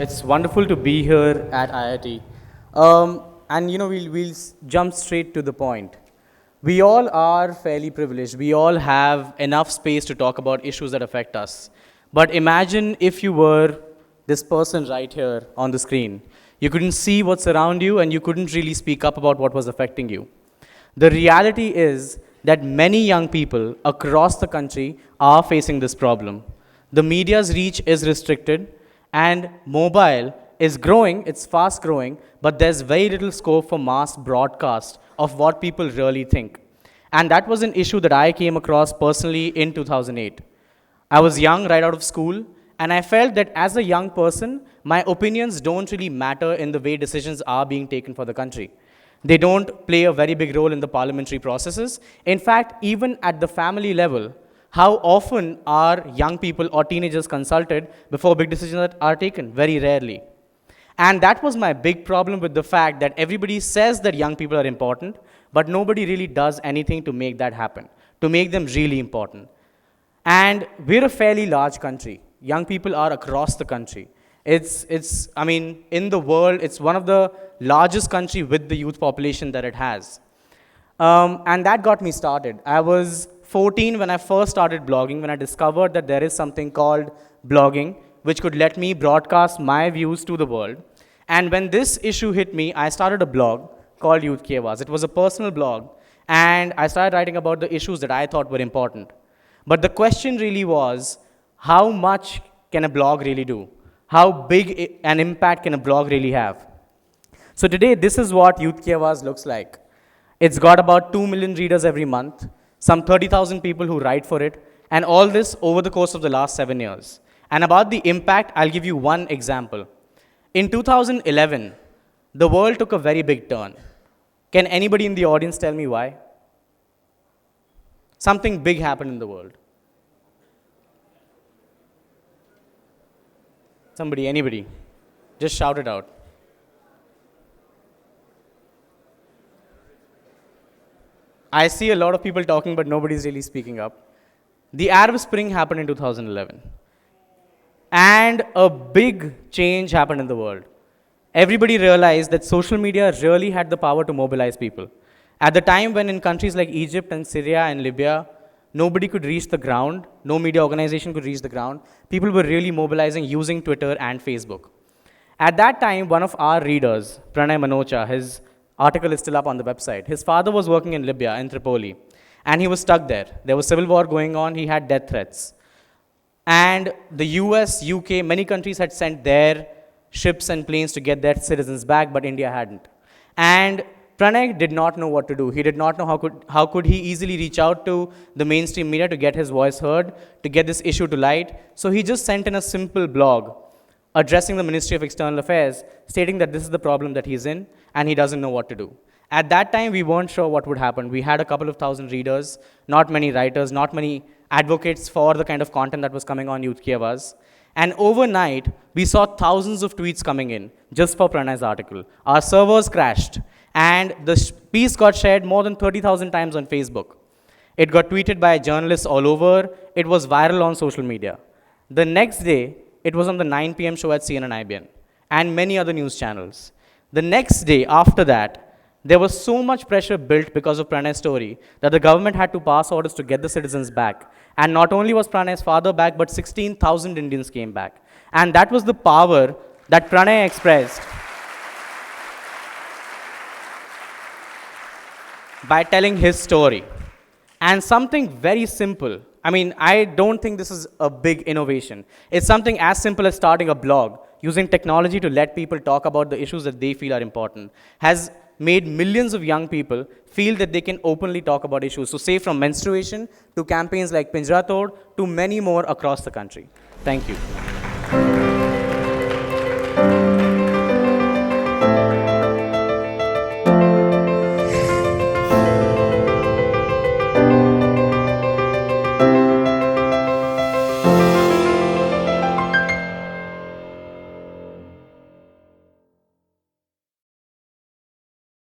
It's wonderful to be here at IIT. And we'll jump straight to the point. We all are fairly privileged. We all have enough space to talk about issues that affect us. But imagine if you were this person right here on the screen. You couldn't see what's around you and you couldn't really speak up about what was affecting you. The reality is that many young people across the country are facing this problem. The media's reach is restricted, and mobile is growing, it's fast growing, but there's very little scope for mass broadcast of what people really think. And that was an issue that I came across personally in 2008. I was young, right out of school, and I felt that as a young person, my opinions don't really matter in the way decisions are being taken for the country. They don't play a very big role in the parliamentary processes. In fact, even at the family level, how often are young people or teenagers consulted before big decisions are taken? Very rarely. And that was my big problem with the fact that everybody says that young people are important, but nobody really does anything to make that happen, to make them really important. And we're a fairly large country. Young people are across the country. In the world, it's one of the largest country with the youth population that it has. And that got me started. I was 14 when I first started blogging, when I discovered that there is something called blogging, which could let me broadcast my views to the world. And when this issue hit me, I started a blog called Youth Ki Awaaz. It was a personal blog, and I started writing about the issues that I thought were important. But the question really was, how much can a blog really do? How big an impact can a blog really have? So today, this is what Youth Ki Awaaz looks like. It's got about 2 million readers every month, some 30,000 people who write for it, and all this over the course of the last 7 years. And about the impact, I'll give you one example. In 2011, the world took a very big turn. Can anybody in the audience tell me why? Something big happened in the world. Somebody, anybody, just shout it out. I see a lot of people talking, but nobody's really speaking up. The Arab Spring happened in 2011. And a big change happened in the world. Everybody realized that social media really had the power to mobilize people. At the time when in countries like Egypt and Syria and Libya, nobody could reach the ground, no media organization could reach the ground, people were really mobilizing using Twitter and Facebook. At that time, one of our readers, Pranay Manocha, his article is still up on the website. His father was working in Libya, in Tripoli, and he was stuck there. There was civil war going on, he had death threats. And the US, UK, many countries had sent their ships and planes to get their citizens back, but India hadn't. And Pranay did not know what to do. He did not know how could he easily reach out to the mainstream media to get his voice heard, to get this issue to light. So he just sent in a simple blog addressing the Ministry of External Affairs, stating that this is the problem that he's in, and he doesn't know what to do. At that time, we weren't sure what would happen. We had a couple of thousand readers, not many writers, not many advocates for the kind of content that was coming on Youth Ki Awaaz. And overnight, we saw thousands of tweets coming in just for Pranay's article. Our servers crashed, and the piece got shared more than 30,000 times on Facebook. It got tweeted by journalists all over. It was viral on social media. The next day, it was on the 9 p.m. show at CNN IBN and many other news channels. The next day after that, there was so much pressure built because of Pranay's story that the government had to pass orders to get the citizens back. And not only was Pranay's father back, but 16,000 Indians came back. And that was the power that Pranay expressed by telling his story. And something very simple. I don't think this is a big innovation. It's something as simple as starting a blog, using technology to let people talk about the issues that they feel are important, has made millions of young people feel that they can openly talk about issues. So say from menstruation to campaigns like Pinjra Tod to many more across the country. Thank you.